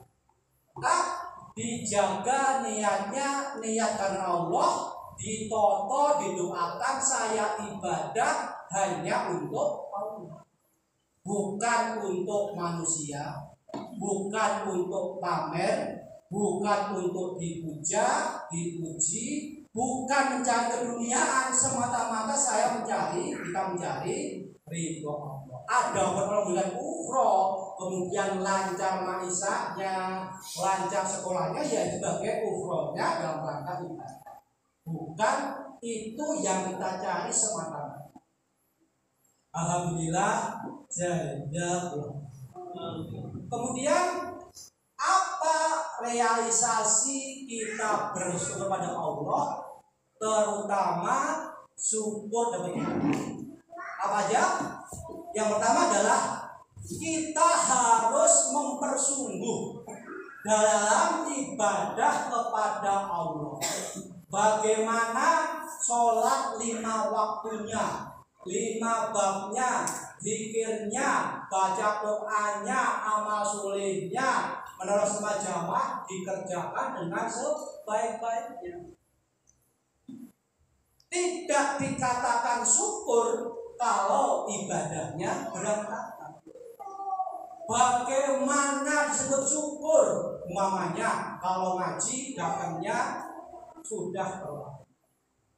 Dijaga niatnya, niat karena Allah, ditoto, didoakan, saya ibadah hanya untuk Allah, bukan untuk manusia, bukan untuk pamer, bukan untuk dipuja, dipuji, bukan mencari keduniaan, semata-mata kita mencari ridho Allah. Ada orang bilang ukhra, kemudian lancar maisanya, lancar sekolahnya, ya sebagai ukhronya dalam rangka ibadah. Bukan itu yang kita cari semata-mata. Alhamdulillah, jazakallah. Kemudian apa realisasi kita bersyukur pada Allah, terutama syukur dapat ibadah? Apa aja? Yang pertama adalah kita harus mempersungguh dalam ibadah kepada Allah. Bagaimana sholat 5 waktunya, 5 babnya, zikirnya, baca Qur'annya, amal solehnya, menurut jamaah dikerjakan dengan sebaik-baiknya. Tidak dikatakan syukur kalau ibadahnya berantakan. Bagaimana disebut syukur? Umpamanya kalau ngaji datangnya sudah keluar.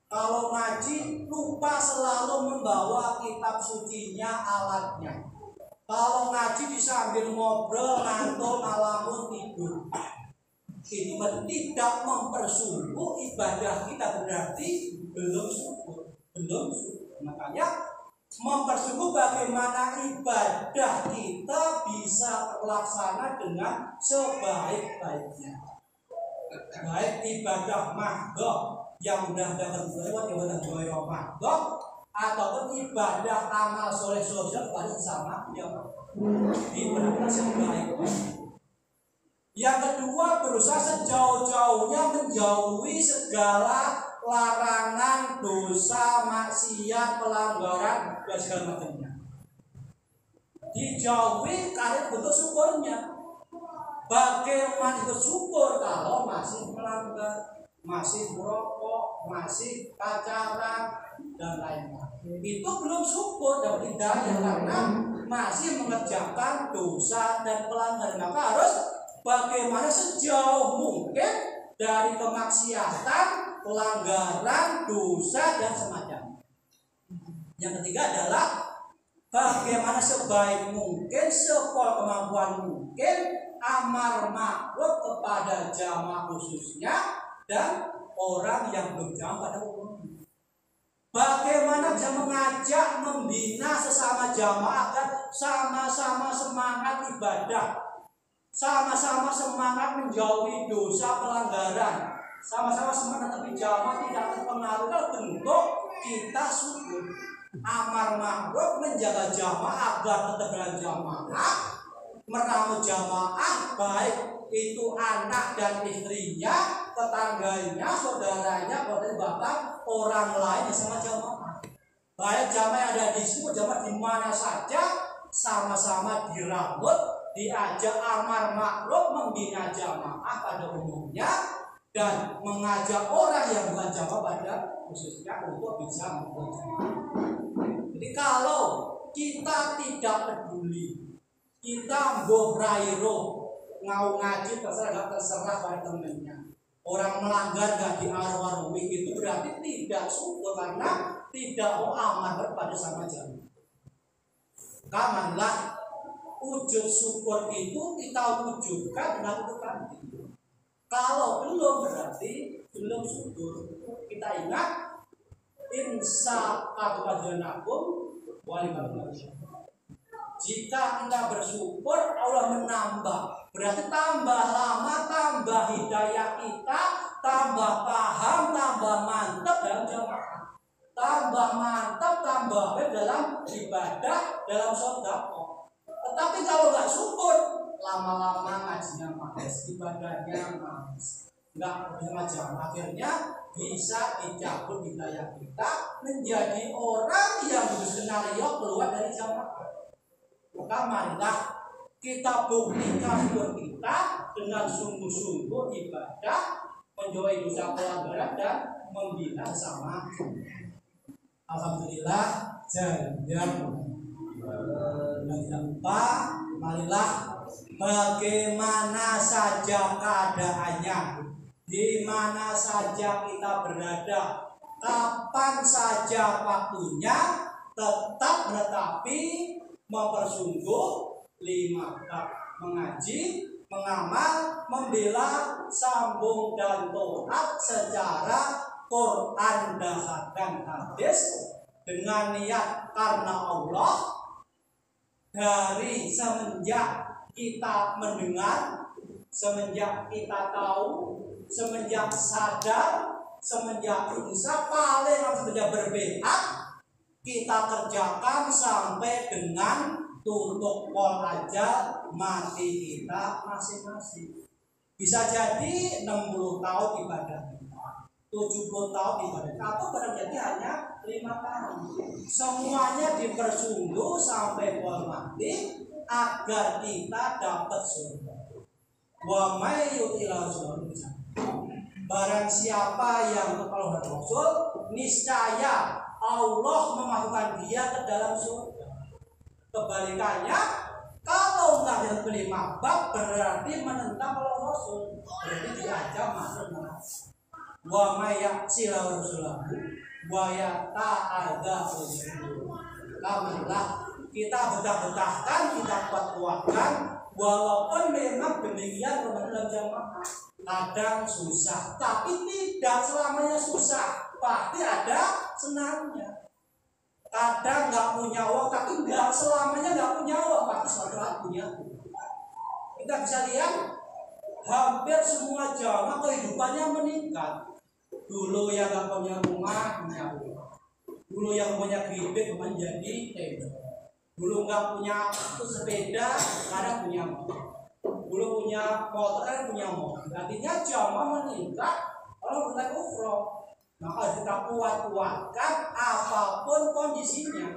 Kalau ngaji lupa selalu membawa kitab sucinya, alatnya. Kalau ngaji disambil ngobrol, ngantuk, ngalamun, tidur. Itu tidak mempersungguh ibadah kita, berarti belum syukur. Makanya mempersungguh bagaimana ibadah kita bisa terlaksana dengan sebaik-baiknya. Baik ibadah mahdhah yang udah dapat ibadah ghairah mahdhah, ataupun ibadah amal soleh sosial pada sama yang diperlukan sebaik-baiknya. Yang kedua, berusaha sejauh-jauhnya menjauhi segala larangan, dosa, maksiat, pelanggaran, dan segala macamnya. Dijauhi karena bentuk syukurnya. Bagaimana bersyukur kalau masih melanggar, masih merokok, masih pacaran, dan lain-lain? Itu belum syukur dan hidayah karena masih mengerjakan dosa dan pelanggaran. Maka harus bagaimana sejauh mungkin dari kemaksiatan, pelanggaran, dosa, dan semacamnya. Yang ketiga adalah bagaimana sebaik mungkin, sekemampuan mungkin amar ma'ruf kepada jamaah khususnya dan orang yang belum jamaah pada umumnya. Bagaimana bisa mengajak, membina sesama jamaah agar sama-sama semangat ibadah, sama-sama semangat menjauhi dosa pelanggaran, sama-sama semangat tapi jamaah tidak terpengaruh. Bentuk kita syukur. Amar ma'ruf menjaga jamaah agar tetap dalam jamaah, merawat jamaah baik itu anak dan istrinya, tetangganya, saudaranya, bahkan orang lain yang sama jamaah. Baik jamaah yang ada di sini, jamaah di mana saja, sama-sama dirawat, diajak amar ma'ruf, membina jamaah pada umumnya, dan mengajak orang yang bukan jamaah pada khususnya untuk bisa membuat jamaah. Jadi kalau kita tidak peduli, kita mbobrairo ngau ngaji terserah pada temennya, orang melanggar gak diaru-arui, itu berarti tidak syukur karena tidak mau aman pada sama jamaah. Kamanlah wujud syukur itu kita wujudkan dengan itu tadi. Kalau belum berarti belum syukur. Kita ingat insya kadanakum walimakum. Jika Anda bersyukur, Allah menambah Berarti tambah lama, tambah hidayah kita, tambah paham, tambah mantap dalam jamaah, tambah mantap, tambah baik dalam ibadah, dalam sedekah. Tetapi kalau nggak syukur, lama-lama ngajinya males, ibadahnya males, nggak macam, akhirnya bisa dicabut hidayah kita menjadi orang yang berskenario keluar dari jamaah. Maka marilah kita buktikan hidup kita dengan sungguh-sungguh ibadah, menjauhi dosa pelanggaran dan membina sama. Alhamdulillah, jangan lupa, marilah bagaimana saja keadaannya, di mana saja kita berada, kapan saja waktunya, tetap menetapi mempersungguh 5 bab: mengaji, mengamal, membela, sambung dan taat secara Quran dan hadis dengan niat karena Allah. Dari semenjak kita mendengar, semenjak kita tahu, semenjak sadar, semenjak insya paling semenjak berbeat, kita kerjakan sampai dengan tutup pol aja mati kita masing-masing. Bisa jadi 60 tahun ibadah kita, 70 tahun ibadah, atau barang jadi hanya 5 tahun. Semuanya dipersungguh sampai pol mati agar kita dapat surga. Wa may yu'ila rasulullah, barang siapa yang kepada Rasul, niscaya Allah memasukkan dia ke dalam surga. Kebalikannya, kalau nggak ada 5 bab berarti menentang Allah Rasul, berarti diajak masuk neraka. Wa may ya'sila rasulahu wa yata'adha rasul. Alhamdulillah, kita betah-betahkan, kita kuat-kuatkan, walaupun memang demikian dalam jamaah kadang susah, tapi tidak selamanya susah, pasti ada senangnya. Kadang nggak punya uang, tapi nggak selamanya nggak punya uang, pasti suatu saat punya. Kita bisa lihat hampir semua jamaah kehidupannya meningkat. Dulu yang nggak punya rumah punya rumah, dulu yang punya bibit menjadi tenda, dulu nggak punya sepeda kadang punya motor, dulu punya motor kadang punya motor. Artinya jamaah meningkat kalau mulai umroh. Maka kita kuat-kuatkan apapun kondisinya,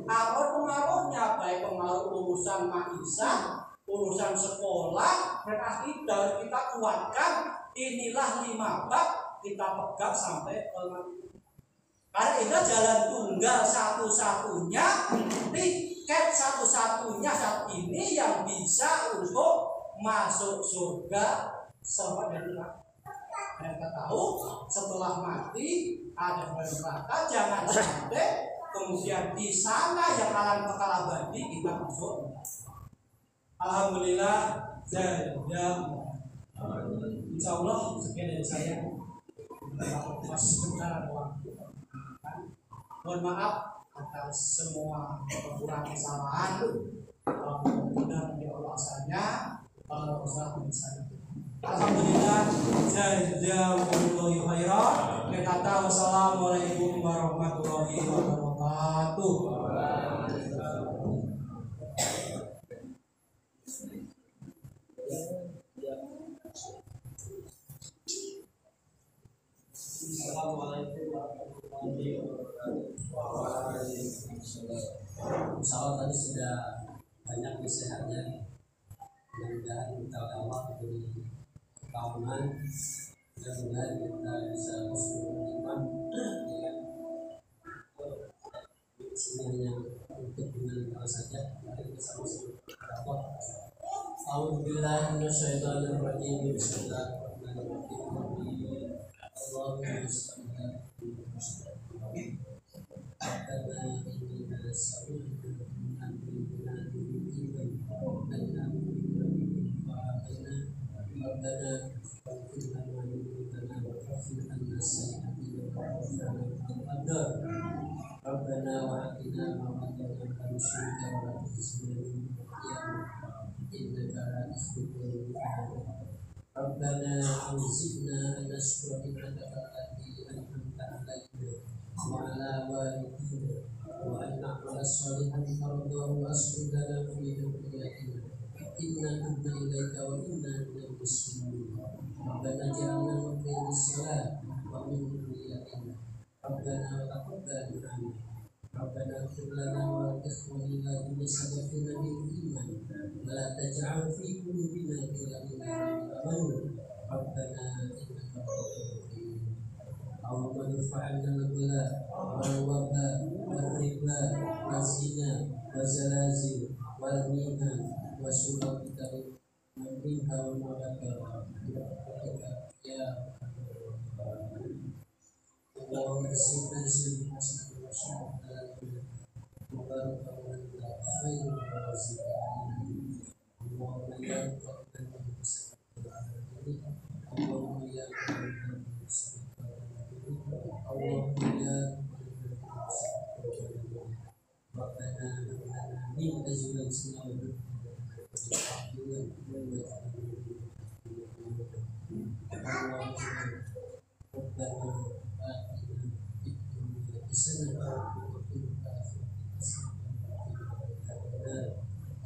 apapun pengaruhnya, baik pengaruh urusan maisha, urusan sekolah, dan akidah, kita kuatkan. Inilah 5 bab kita pegang sampai mati. Karena itu jalan tunggal satu-satunya, tiket satu-satunya saat ini yang bisa untuk masuk surga sama dari neraka. Dan kita tahu setelah mati ada neraka, jangan sampai kemudian di sana yang alam kekal abadi kita masuk. Alhamdulillah, insya Allah sekian dari saya. Masih sebentar waktu. Mohon maaf atas semua kekurangan kesalahan. Mudah-mudahan di Allah asalnya kalau usaha saya. Alhamdulillah, jazakumullahu khairan. Kita tahu wassalamualaikum warahmatullahi wabarakatuh. Assalamualaikum warahmatullahi wabarakatuh. Insya Allah tadi sudah banyak nasihatnya. Mudah-mudahan kita Allah diberi kekaguman, mudah-mudahan kita bisa husnul iman. Di sini hanya untuk dengan kalau saja, mari kita sama-sama. A'udzubillahi minasyaitonir rajim. Bismillahirrahmanirrahim. Allahumma shalli ala Muhammad. Karena ini sami'na Rabbana wa atina ma wa'adtana wa la tukhzina yawma al-qiyamah innaka la tukhlifu ربنا أوزعنا أن نشكر نعمتك التي أنعمت علينا وعلى والدينا وأن نعمل صالحا ترضاه وأصلح لنا في ذريتنا إنا تبنا إليك وإنا من المسلمين ربنا اجعلنا مقيمي الصلاة ومن ذريتنا ربنا وتقبل منا ربنا اغفر لنا ولإخواننا الذين سبقونا بالإيمان ولا تجعل في قلوبنا غلا للذين آمنوا ربنا إنك رؤوف رحيم اللهم ارفع عنا البلاء والوباء والربا والزنا والزلازل والميتان وسوء الفتن منها وما ذكر برحمتك يا اللهم اغفر لنا حسنا وشهد مبارك وانت خير الرازقين اللهم يا رب اللهم يا اللهم يا ربنا من ازواجنا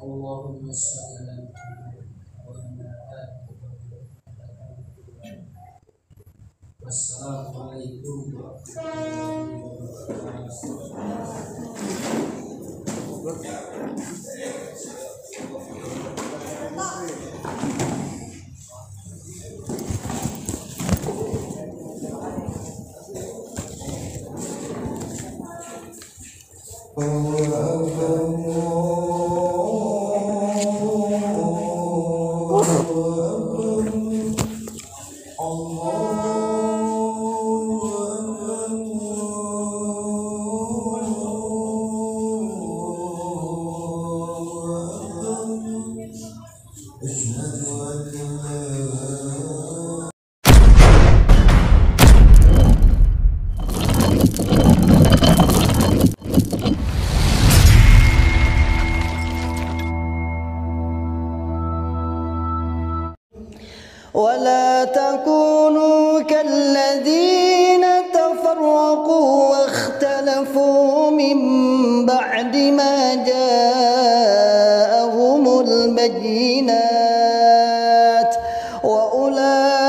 اللهم صل على محمد وعلى آل محمد والسلام عليكم ورحمة ولا تكونوا كالذين تفرقوا واختلفوا من بعد ما جاءهم البينات وأولئك